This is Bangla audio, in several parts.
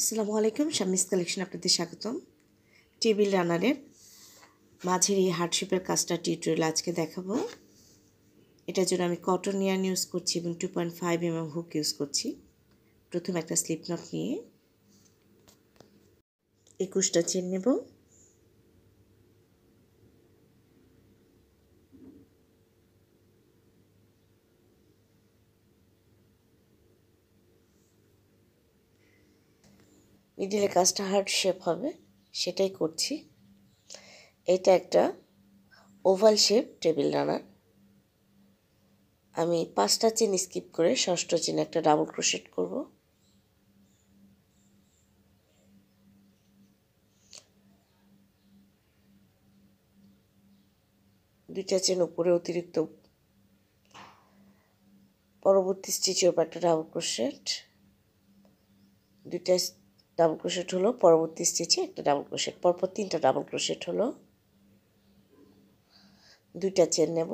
আসসালামু আলাইকুম, শামিস কালেকশন আপনাদের স্বাগতম। টেবিল রানারের মাঝের এই হার্ট শেপের কাজটা টিউটোরিয়াল আজকে দেখাবো। এটার জন্য আমি কটন ইয়ার্ন ইউজ করছি এবং 2.5 mm হুক ইউজ করছি। প্রথমে একটা স্লিপ নট নিয়ে 21টা চেন নেব। মিডিলে কাজটা হার্ট শেপ হবে, সেটাই করছি। এটা একটা ওভাল শেপ টেবিল রানার। আমি 5টা চেন স্কিপ করে 6ষ্ঠ চেনে একটা ডাবল ক্রোশেট করব। দুইটা চেন উপরে অতিরিক্ত, পরবর্তী স্টিচের উপর একটা ডাবল ক্রোশেট, দুইটা ডাবল ক্রোশেট হলো, পরবর্তী স্টিচে একটা ডাবল ক্রোশেট, পরপর 3টা ডাবল ক্রোশেট হলো। দুইটা চেন নেব,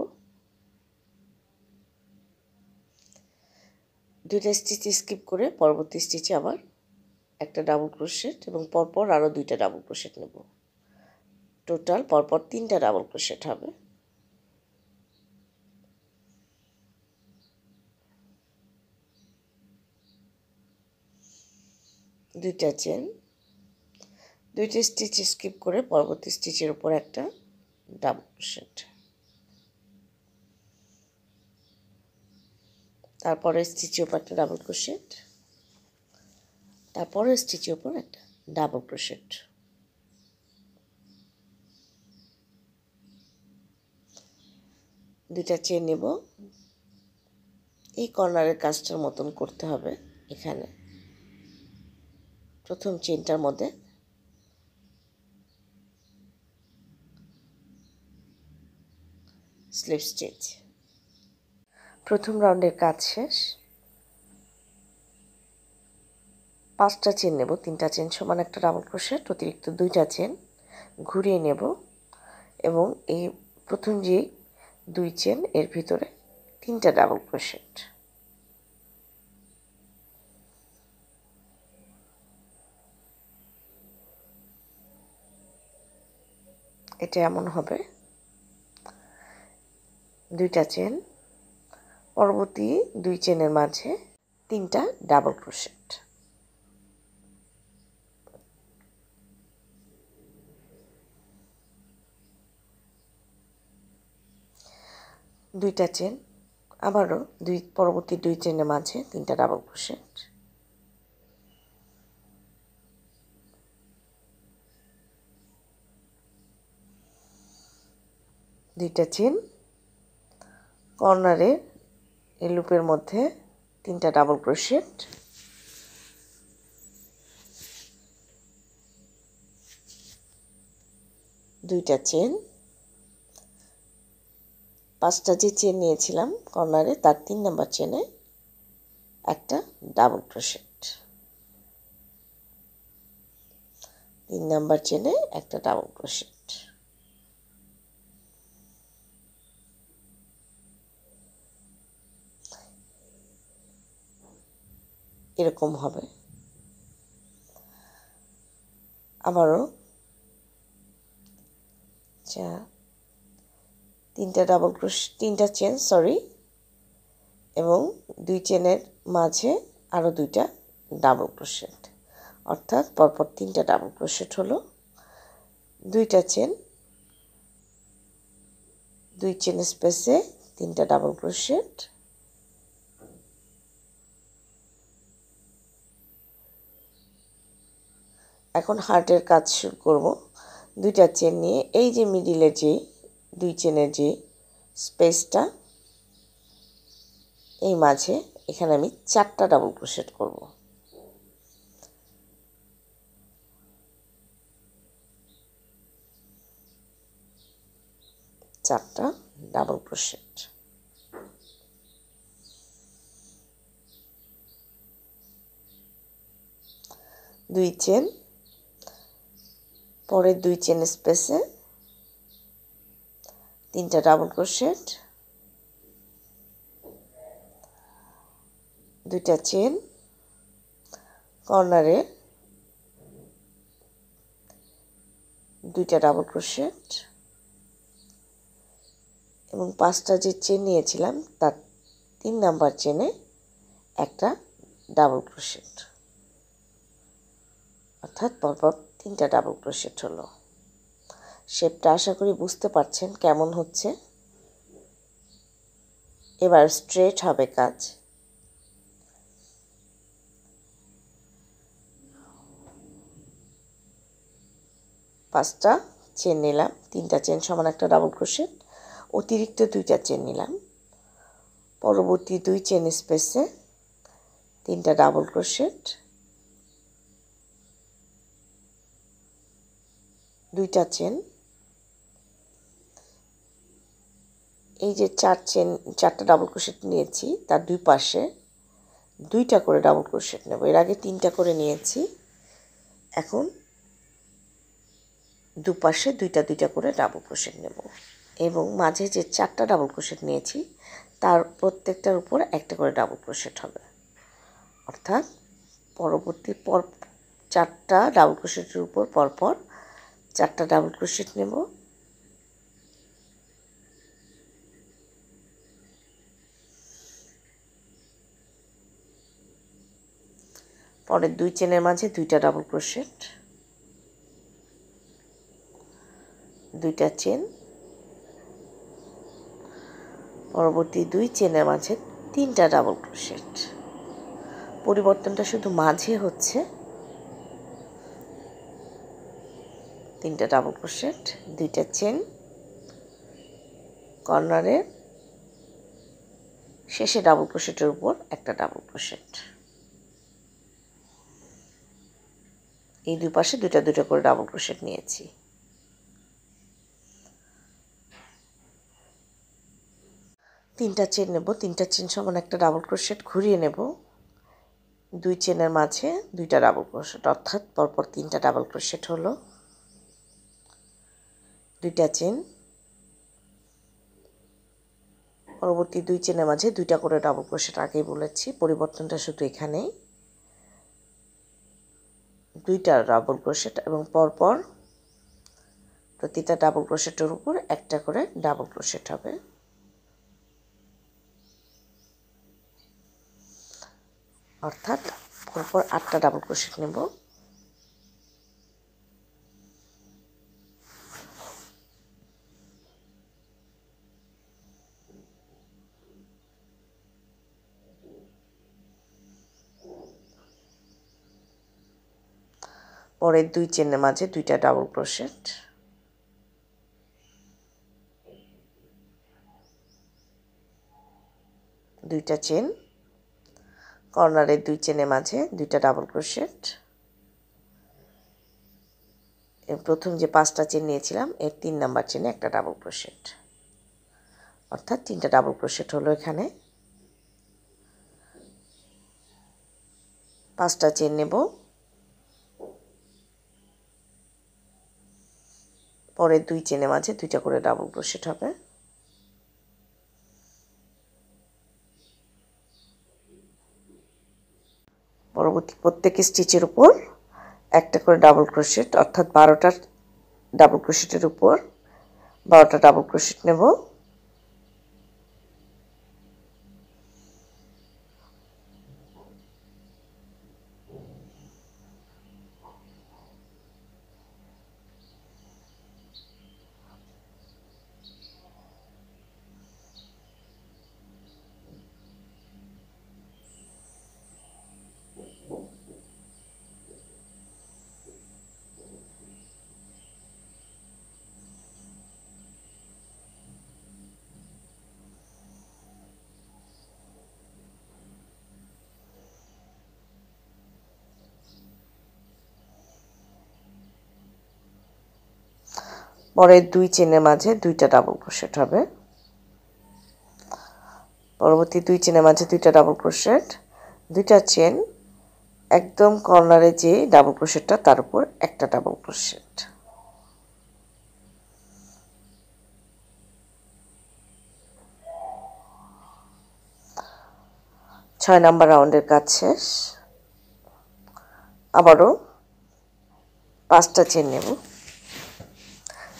দুইটা স্টিচ স্কিপ করে পরবর্তী স্টিচে আবার একটা ডাবল ক্রোশেট এবং পরপর আরও 2টা ডাবল ক্রোশেট নেব। টোটাল পরপর 3টা ডাবল ক্রোশেট হবে। দুইটা চেন, দুইটা স্টিচ স্কিপ করে পরবর্তী স্টিচের উপর একটা ডাবল ক্রোশেট, তারপরে স্টিচের উপর একটা ডাবল ক্রোশেট, তারপরে স্টিচের উপর একটা ডাবল ক্রোশেট। দুইটা চেন নেব। এই কর্নারের কাজটার মতন করতে হবে। এখানে প্রথম চেনটার মধ্যে স্লিপ স্টিচ। প্রথম রাউন্ডের কাজ শেষ। 5টা চেন নেব, 3টা চেন সমান একটা ডাবল ক্রোশেট, অতিরিক্ত 2টা চেন ঘুরিয়ে নেব এবং এই প্রথম যে 2 চেন এর ভিতরে 3টা ডাবল ক্রোশেট। এটা এমন হবে। 2টা চেন, পরবর্তী 2 চেনের মাঝে 3টা ডাবল ক্রোশেট। দুইটা চেন, আবারও পরবর্তী 2 চেনের মাঝে 3টা ডাবল ক্রোশেট। দুইটা চেন, কর্নারে এই লুপের মধ্যে 3টা ডাবল ক্রোশেট, দুইটা চেন, 5টা যে চেন নিয়েছিলাম কর্নারে তার 3 নাম্বার চেনে একটা ডাবল ক্রোশেট, 3 নাম্বার চেনে একটা ডাবল ক্রোশেট। এরকম হবে। আবারও 3টা ডাবল ক্রোশেট, 3টা চেন এবং 2 চেনের মাঝে আরও 2টা ডাবল ক্রোশেট, অর্থাৎ পরপর 3টা ডাবল ক্রোশেট হলো। 2টা চেন, 2 চেন স্পেসে 3টা ডাবল ক্রোশেট, এখন হার্টের কাজ শুরু করব। 2টা চেন নিয়ে এই যে মিডিলের যে 2 চেনের যে স্পেসটা, এই মাঝে এখানে আমি 4টা ডাবল ক্রোশেট করব। চারটা ডাবল ক্রোশেট। দুই চেন, পরের 2 চেন স্পেসে 3টা ডাবল ক্রোশেট, 2টা চেন, কর্নারে দুইটা ডাবল ক্রোশেট এবং 5টা যে চেন নিয়েছিলাম তার 3 নাম্বার চেনে একটা ডাবল ক্রোশেট, অর্থাৎ পরপর 3টা ডাবল ক্রোশেট হলো। শেপটা আশা করি বুঝতে পারছেন কেমন হচ্ছে। এবার স্ট্রেট হবে কাজ। পাঁচটা চেন নিলাম, 3টা চেন সমান একটা ডাবল ক্রোশেট, অতিরিক্ত 2টা চেন নিলাম। পরবর্তী 2 চেন স্পেসে 3টা ডাবল ক্রোশেট, 2টা চেন। এই যে 4টা ডাবল ক্রোশেট নিয়েছি তার 2 পাশে 2টা করে ডাবল ক্রোশেট নেব। এর আগে 3টা করে নিয়েছি, এখন দুপাশে 2টা করে ডাবল ক্রোশেট নেব এবং মাঝে যে 4টা ডাবল ক্রোশেট নিয়েছি তার প্রত্যেকটার উপর একটা করে ডাবল ক্রোশেট হবে, অর্থাৎ পরবর্তী 4টা ডাবল ক্রোশেটের উপর পরপর 4টা ডাবল ক্রোশেট নেব। পরের 2 চেনের মাঝে 2টা ডাবল ক্রোশেট, 2টা চেন। পরবর্তী 2 চেনের মাঝে 3টা ডাবল ক্রোশেট। পরিবর্তনটা শুধু মাঝে হচ্ছে, 3টা ডাবল ক্রোশেট, 2টা চেন, কর্নারে শেষে ডাবল ক্রোশেটের উপর একটা ডাবল ক্রোশেট। এই দুই পাশে 2টা করে ডাবল ক্রোশেট নিয়েছি। তিনটা চেন নেব, 3টা চেন সমান একটা ডাবল ক্রোশেট ঘুরিয়ে নেব। 2 চেনের মাঝে 2টা ডাবল ক্রোশেট, অর্থাৎ পরপর 3টা ডাবল ক্রোশেট হলো। 2টা চেন, পরবর্তী 2 চেনের মাঝে 2টা করে ডাবল ক্রোশেট, আগেই বলেছি, পরিবর্তনটা শুধু এখানেই। 2টা ডাবল ক্রোশেট এবং পরপর প্রতিটা ডাবল ক্রোশেটের উপর একটা করে ডাবল ক্রোশেট হবে। অর্থাৎ পরপর 8টা ডাবল ক্রোশেট নেব। পরের 2 চেনের মাঝে 2টা ডাবল ক্রোশেট, 2টা চেন, কর্নারের 2 চেনের মাঝে 2টা ডাবল ক্রোশেট। প্রথম যে 5টা চেন নিয়েছিলাম এর 3 নাম্বার চেনে একটা ডাবল ক্রোশেট, অর্থাৎ 3টা ডাবল ক্রোশেট হলো এখানে। 5টা চেন নেব, পরের 2 চেনের মাঝে 2টা করে ডাবল ক্রোশেট হবে। পরবর্তী প্রত্যেক স্টিচের উপর একটা করে ডাবল ক্রোশেট, অর্থাৎ 12টা ডাবল ক্রোশেটের উপর 12টা ডাবল ক্রোশেট নেব। পরের 2 চেনের মাঝে 2টা ডাবল ক্রোশেট হবে। পরবর্তী 2 চেনের মাঝে 2টা ডাবল ক্রোশেট, 2টা চেন, একদম কর্নারে যে ডাবল ক্রোশেটটা তার উপর একটা ডাবল ক্রোশেট। ছয় নাম্বার রাউন্ডের কাজ শেষ। আবারও 5টা চেন নেব,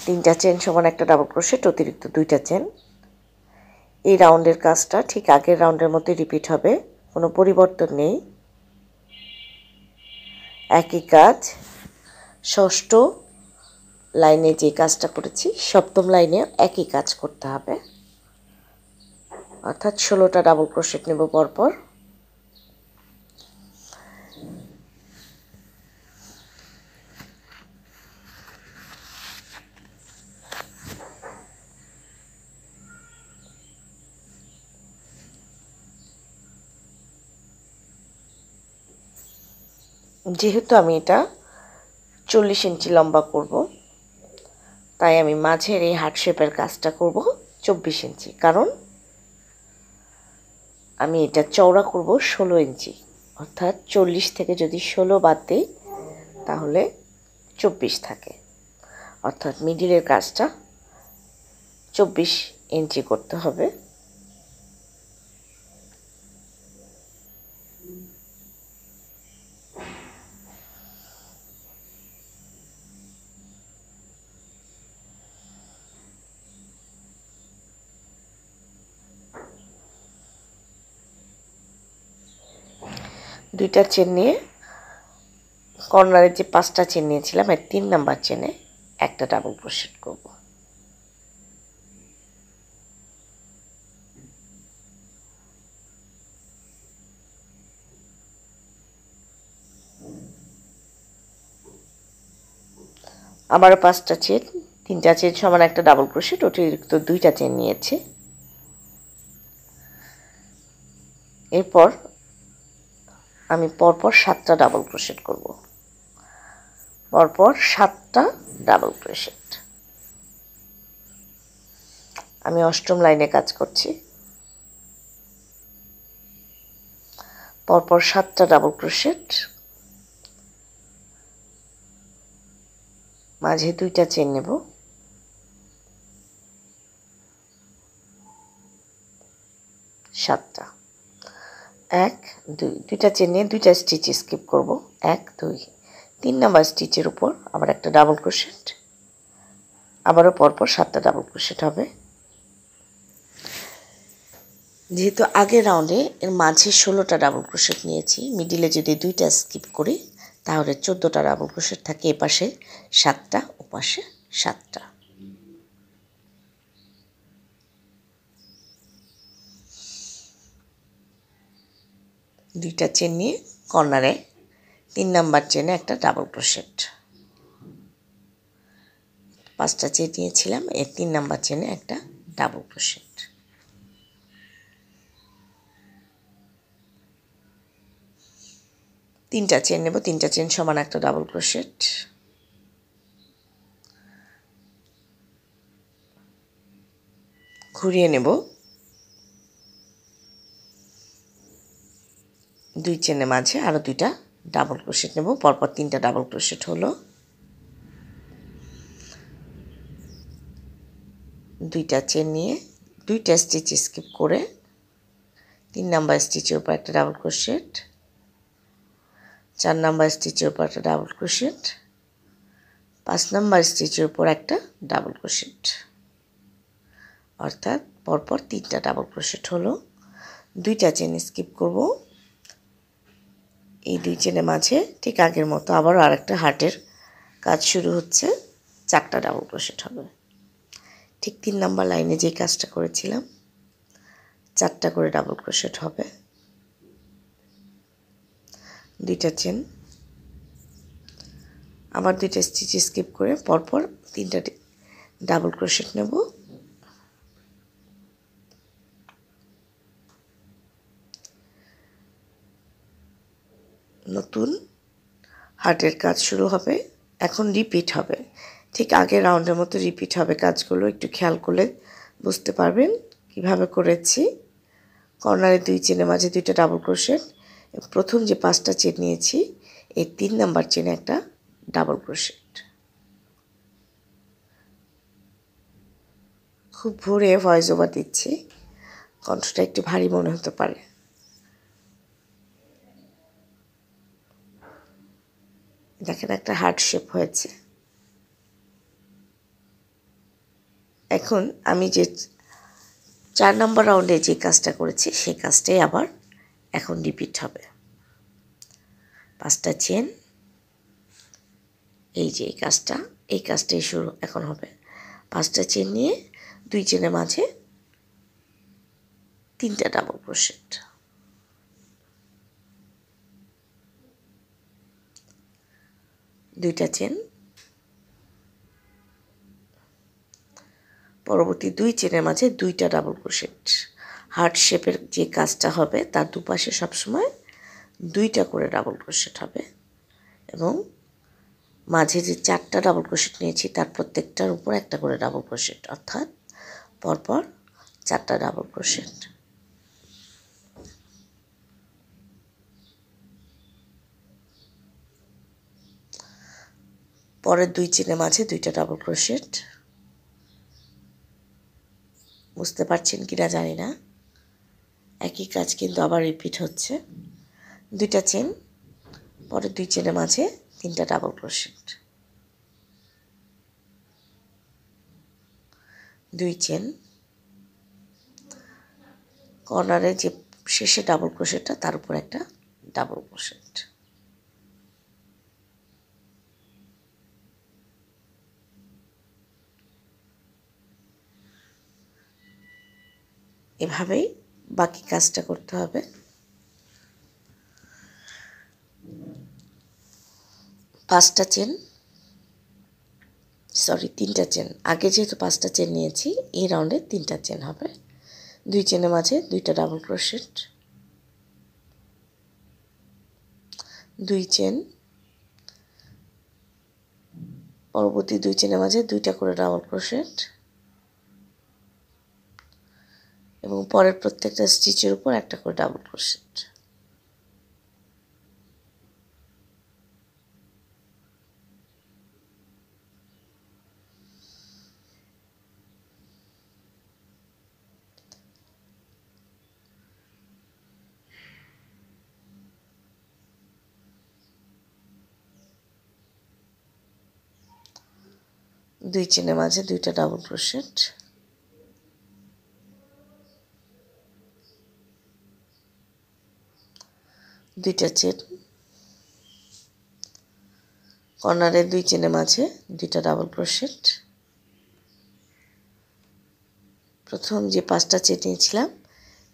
তিনটা চেন সমান একটা ডাবল ক্রোশেট, অতিরিক্ত দুইটা চেন। এই রাউন্ডের কাজটা ঠিক আগের রাউন্ডের মতোই রিপিট হবে, কোনো পরিবর্তন নেই। একই কাজ ষষ্ঠ লাইনে যে কাজটা করেছি সপ্তম লাইনে একই কাজ করতে হবে, অর্থাৎ 16টা ডাবল ক্রোশেট নেব পরপর। যেহেতু আমি এটা 40 ইঞ্চি লম্বা করব, তাই আমি মাঝের এই হার্ট শেপের কাজটা করব 24 ইঞ্চি, কারণ আমি এটা চওড়া করব 16 ইঞ্চি, অর্থাৎ 40 থেকে যদি 16 বাদ দিই তাহলে 24 থাকে, অর্থাৎ মিডিলের কাজটা 24 ইঞ্চি করতে হবে। দুইটা চেন নিয়ে কর্নারের যে 5টা চেন নিয়েছিলাম এর 3 নাম্বার চেনে একটা ডাবল ক্রোশেট করব। আবারও 5টা চেন, 3টা চেন সমান একটা ডাবল ক্রোশেট, অতিরিক্ত 2টা চেন নিয়েছি। এরপর আমি পরপর 7টা ডাবল ক্রোশেট করব, পরপর 7টা ডাবল ক্রোশেট। আমি অষ্টম লাইনে কাজ করছি, পরপর 7টা ডাবল ক্রোশেট, মাঝে 2টা চেন নেব, 7টা, 1 2, 2টা চেন নিয়ে 2টা স্টিচ স্কিপ করব, 1 2, 3 নাম্বার স্টিচের উপর আবার একটা ডাবল ক্রোশেট, আবারও পরপর 7টা ডাবল ক্রোশেট হবে। যেহেতু আগের রাউন্ডে এর মাঝে 16টা ডাবল ক্রোশেট নিয়েছি, মিডিলে যদি 2টা স্কিপ করি তাহলে 14টা ডাবল ক্রোশেট থাকে, এপাশে 7টা ওপাশে 7টা। দুইটা চেন নিয়ে কর্নারে 3 নাম্বার চেনে একটা ডাবল ক্রোশেট, 5টা চেন নিয়েছিলাম এর 3 নাম্বার চেনে একটা ডাবল ক্রোশেট। তিনটা চেন নেব, 3টা চেন সমান একটা ডাবল ক্রোশেট, ঘুরিয়ে নেব, 2 চেনের মাঝে আরও 2টা ডাবল ক্রোশেট নেব, পরপর 3টা ডাবল ক্রোশেট হলো, 2টা চেন নিয়ে 2টা স্টিচ স্কিপ করে 3 নাম্বার স্টিচের উপর একটা ডাবল ক্রোশেট, 4 নাম্বার স্টিচের উপর একটা ডাবল ক্রোশেট, 5 নাম্বার স্টিচের উপর একটা ডাবল ক্রোশেট, অর্থাৎ পরপর 3টা ডাবল ক্রোশেট হলো। 2টা চেন স্কিপ করব, এই 2 চেনের মাঝে ঠিক আগের মতো আবারও আরেকটা হার্টের কাজ শুরু হচ্ছে, 4টা ডাবল ক্রোশেট হবে, ঠিক 3 নাম্বার লাইনে যে কাজটা করেছিলাম 4টা করে ডাবল ক্রোশেট হবে। 2টা চেন, আবার 2টা স্টিচ স্কিপ করে পরপর 3টা ডাবল ক্রোশেট নেব, নতুন হার্টের কাজ শুরু হবে। এখন রিপিট হবে, ঠিক আগের রাউন্ডের মতো রিপিট হবে কাজগুলো, একটু খেয়াল করলে বুঝতে পারবেন কিভাবে করেছি। কর্নারে 2 চেনের মাঝে 2টা ডাবল ক্রোশেট, প্রথম যে 5টা চেন নিয়েছি এই 3 নাম্বার চেনে একটা ডাবল ক্রোশেট। খুব ভোরে ভয়েস ওভার দিচ্ছি, কণ্ঠটা একটু ভারী মনে হতে পারে। দেখেন একটা হার্ট শেপ হয়েছে। এখন আমি যে 4 নম্বর রাউন্ডে যে কাজটা করেছি সেই কাজটাই আবার এখন রিপিট হবে। 5টা চেন, এই যে এই কাজটাই শুরু এখন হবে। 5টা চেন নিয়ে 2 চেনের মাঝে 3টা ডাবল ক্রোশেট, 2টা চেন, পরবর্তী 2 চেনের মাঝে 2টা ডাবল ক্রোশেট। হার্ট শেপের যে কাজটা হবে তার দুপাশে সবসময় 2টা করে ডাবল ক্রোশেট হবে এবং মাঝে যে 4টা ডাবল ক্রোশেট নিয়েছি তার প্রত্যেকটার উপর একটা করে ডাবল ক্রোশেট, অর্থাৎ পরপর 4টা ডাবল ক্রোশেট। পরের 2 চেনের মাঝে 2টা ডাবল ক্রোশেট। বুঝতে পারছেন কিনা জানি না, একই কাজ কিন্তু আবার রিপিট হচ্ছে। 2টা চেন, পরের 2 চেনের মাঝে 3টা ডাবল ক্রোশেট, 2 চেন, কর্নারে যে শেষে ডাবল ক্রোশেটটা তার উপর একটা ডাবল ক্রোশেট। এভাবেই বাকি কাজটা করতে হবে। 3টা চেন, আগে যেহেতু 5টা চেন নিয়েছি এই রাউন্ডে 3টা চেন হবে। 2 চেনের মাঝে 2টা ডাবল ক্রোশেট, 2 চেন, পরবর্তী 2 চেনের মাঝে 2টা করে ডাবল ক্রোশেট এবং পরের প্রত্যেকটা স্টিচের উপর একটা করে ডাবল ক্রোশেট। দুই চেনের মাঝে 2টা ডাবল ক্রোশেট, দুইটা চেন, কর্নারের 2 চেনের মাঝে 2টা ডাবল ক্রোশেট। প্রথম যে 5টা চেন নিয়েছিলাম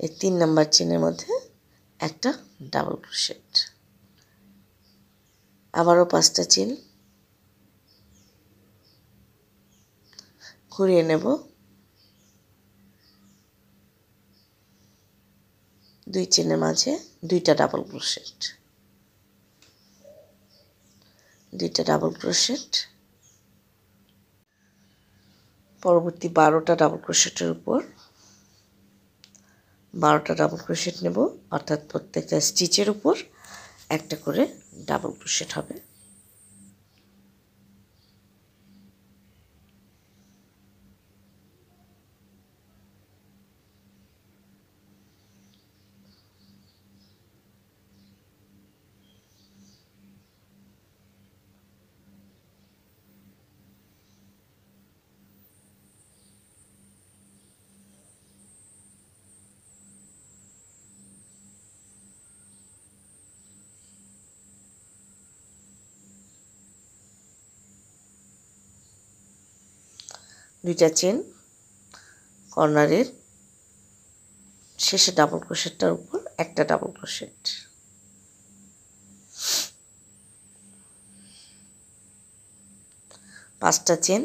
এই 3 নাম্বার চেনের মধ্যে একটা ডাবল ক্রোশেট, আবারও 5টা চেন ঘুরিয়ে নেব, 2 চেনের মাঝে 2টা ডাবল ক্রোশেট, 2টা ডাবল ক্রোশেট, পরবর্তী 12টা ডাবল ক্রোশেটের উপর 12টা ডাবল ক্রোশেট নেব, অর্থাৎ প্রত্যেকটা স্টিচের উপর একটা করে ডাবল ক্রোশেট হবে। দুইটা চেন, কর্নারের শেষে ডাবল ক্রোশেটটার উপর একটা ডাবল ক্রোশেট, পাঁচটা চেন,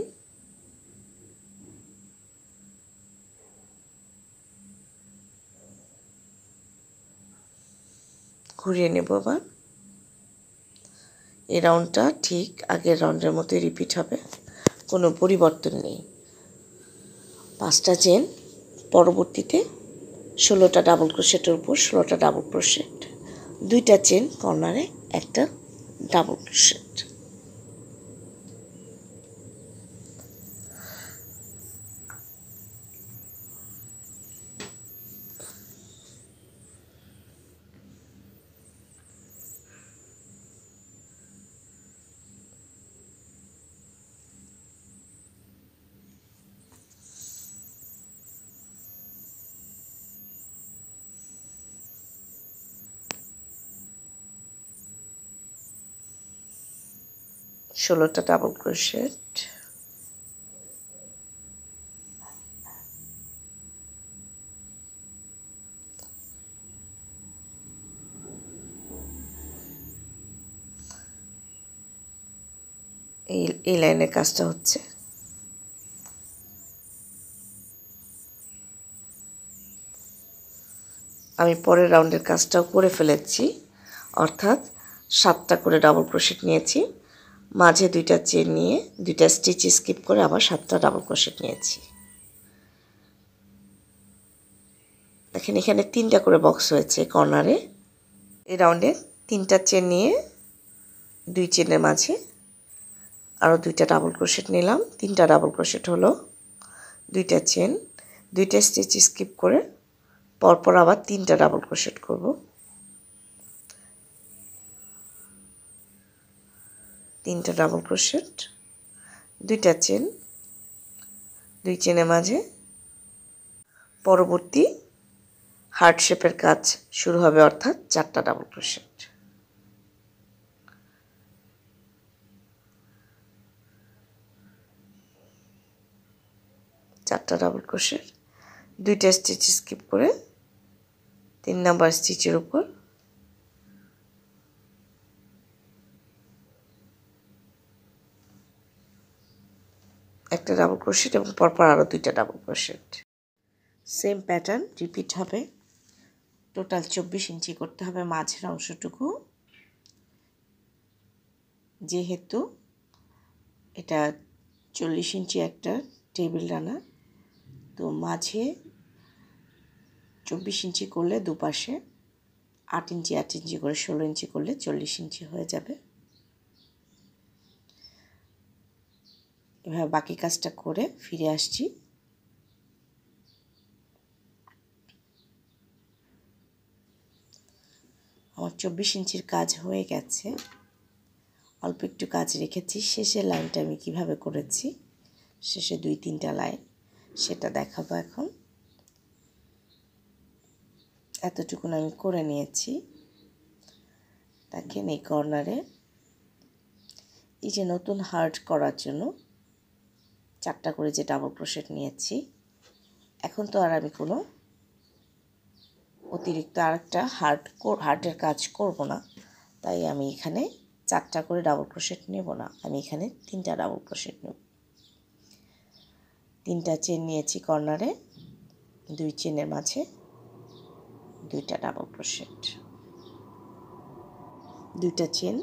ঘুরিয়ে নেব। আবার এই রাউন্ডটা ঠিক আগের রাউন্ডের মতোই রিপিট হবে, কোনো পরিবর্তন নেই। 5টা চেন, পরবর্তীতে 16টা ডাবল ক্রোশেটের উপর 16টা ডাবল ক্রোশেট, 2টা চেন, কর্নারে একটা ডাবল ক্রোশেট, 16টা ডাবল ক্রোশেট, এই লাইনের কাজটা হচ্ছে। আমি পরের রাউন্ডের কাজটাও করে ফেলেছি, অর্থাৎ 7টা করে ডাবল ক্রোশেট নিয়েছি, মাঝে 2টা চেন নিয়ে 2টা স্টিচ স্কিপ করে আবার 7টা ডাবল ক্রোশেট নিয়েছি। দেখেন এখানে 3টা করে বক্স হয়েছে কর্নারে। এই রাউন্ডে 3টা চেন নিয়ে 2 চেনের মাঝে আরও 2টা ডাবল ক্রোশেট নিলাম। 3টা ডাবল ক্রোশেট হলো, 2টা চেন, 2টা স্টিচ স্কিপ করে পরপর আবার 3টা ডাবল ক্রোশেট করব। 3টা ডাবল ক্রোশেট, 2টা চেন, 2 চেনের মাঝে পরবর্তী হার্ট শেপের কাজ শুরু হবে, অর্থাৎ 4টা ডাবল ক্রোশেট। চারটা ডাবল ক্রোশেট, 2টা স্টিচ স্কিপ করে 3 নাম্বার স্টিচের উপর একটা ডাবল ক্রোশেট এবং পরপর আরও 2টা double crochet. Same pattern repeat হবে। টোটাল 24 ইঞ্চি করতে হবে মাঝের অংশটুকু, যেহেতু এটা 40 ইঞ্চি একটা টেবিল রানার, তো মাঝে 24 ইঞ্চি করলে দুপাশে 8 ইঞ্চি 8 ইঞ্চি করে 16 ইঞ্চি করলে 40 ইঞ্চি হয়ে যাবে। এভাবে বাকি কাজটা করে ফিরে আসছি। আমার 24 ইঞ্চির কাজ হয়ে গেছে, অল্প একটু কাজ রেখেছি। শেষের লাইনটা আমি কিভাবে করেছি, শেষে 2-3টা লাইন, সেটা দেখাবো এখন। এতটুকুন আমি করে নিয়েছি। দেখেন এই কর্নারে এই যে নতুন হার্ট করার জন্য 4টা করে যে ডাবল ক্রোশেট নিয়েছি, এখন তো আর আমি কোনো অতিরিক্ত আরেকটা হার্টের কাজ করব না, তাই আমি এখানে 4টা করে ডাবল ক্রোশেট নেব না, আমি এখানে 3টা ডাবল ক্রোশেট নেব। 3টা চেন নিয়েছি কর্নারে, 2 চেনের মাঝে 2টা ডাবল ক্রোশেট, 2টা চেন,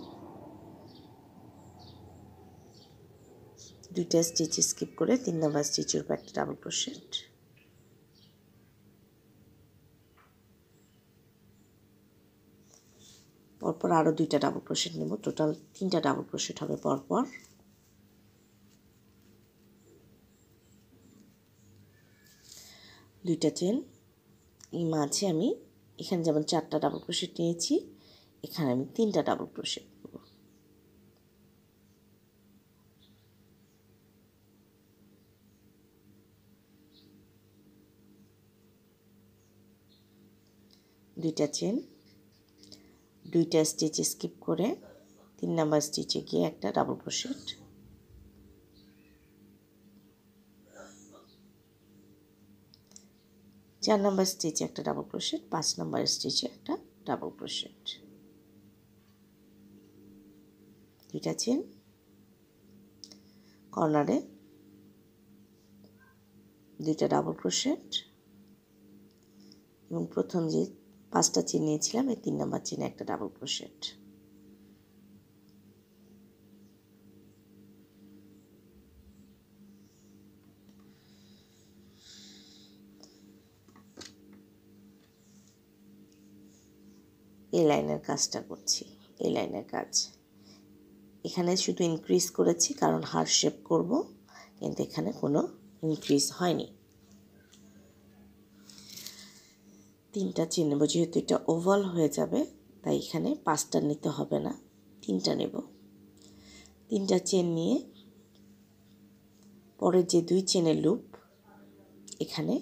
2টা স্টিচ স্কিপ করে 3 নাম্বার স্টিচের উপর একটা ডাবল ক্রোশেট, পরপর আরও 2টা ডাবল ক্রোশেট নেব। টোটাল 3টা ডাবল ক্রোশেট হবে পরপর। 2টা চেন, এই মাঝে আমি এখানে যেমন 4টা ডাবল ক্রোশেট নিয়েছি, এখানে আমি 3টা ডাবল ক্রোশেট নেব। দুইটা চেন, 2টা স্টিচ স্কিপ করে 3 নাম্বার স্টিচে গিয়ে একটা ডাবল ক্রোশেট, চার নাম্বার স্টিচে একটা ডাবল ক্রোশেট, 5 নাম্বার স্টিচে একটা ডাবল ক্রোশেট, 2টা চেন, কর্নারে 2টা ডাবল ক্রোশেট এবং প্রথম যে 5টা চেন নিয়েছিলাম এই 3 নাম্বার চেনে একটা ডাবল ক্রোশেট। এই লাইনের কাজটা করছি, এই লাইনের কাজ এখানে শুধু ইনক্রিজ করেছি কারণ হার্ট শেপ করব, কিন্তু এখানে কোনো ইনক্রিজ হয়নি। 3টা চেন নেব, যেহেতু এটা ওভাল হয়ে যাবে তাই এখানে 5টা নিতে হবে না, 3টা নেব। 3টা চেন নিয়ে পরের যে 2 চেনের লুপ, এখানে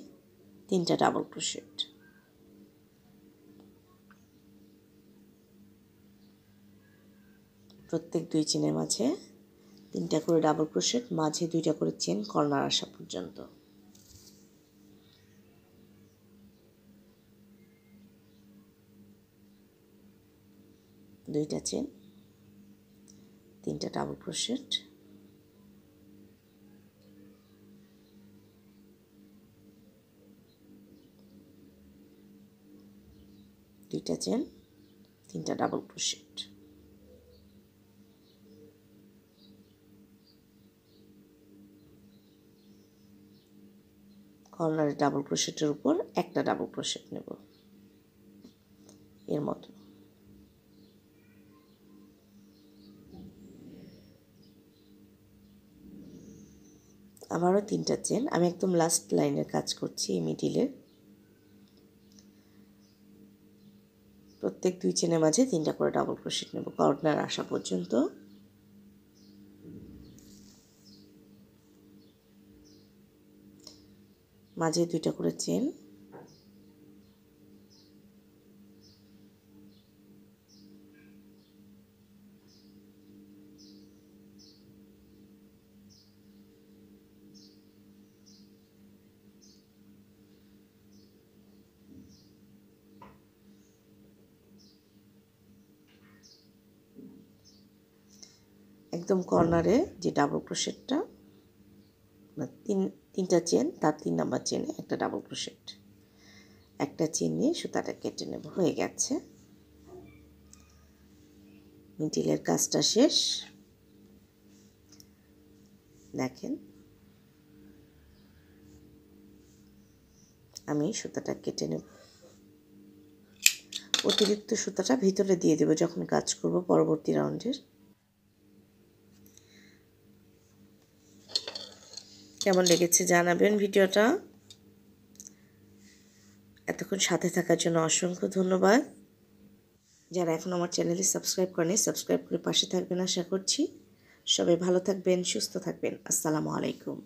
3টা ডাবল ক্রোশেট, প্রত্যেক 2 চেনের মাঝে 3টা করে ডাবল ক্রোশেট, মাঝে 2টা করে চেন কর্নার আসা পর্যন্ত। দুইটা চেন, 3টা ডাবল ক্রোশেট, দুইটা চেন, 3টা ডাবল ক্রোশেট। কর্নারে ডাবল ক্রোশেটের উপর একটা ডাবল ক্রোশেট নেব এর মতো। আবারও 3টা চেন, আমি একদম লাস্ট লাইনের কাজ করছি এই মিডিলের। প্রত্যেক 2 চেনের মাঝে 3টা করে ডাবল ক্রোশেট নেব কর্নার আসা পর্যন্ত। মাঝে 2টা করে চেন, একদম কর্নারে যে ডাবল ক্রোশেটটা, 3টা চেন, তার 3 নাম্বার চেনে একটা ডাবল ক্রোশেট, একটা চেন নিয়ে সুতাটা কেটে নেব। হয়ে গেছে, মিডিলের কাজটা শেষ। দেখেন আমি সুতাটা কেটে নেব। অতিরিক্ত সুতাটা ভিতরে দিয়ে দেব যখন কাজ করব পরবর্তী রাউন্ডের। কেমন লেগেছে জানাবেন ভিডিওটা। এতক্ষণ সাথে থাকার জন্য অসংখ্য ধন্যবাদ। যারা এখন আমার চ্যানেলে সাবস্ক্রাইব করেনি, সাবস্ক্রাইব করে পাশে থাকবেন আশা করছি। সবাই ভালো থাকবেন, সুস্থ থাকবেন। আসসালামু আলাইকুম।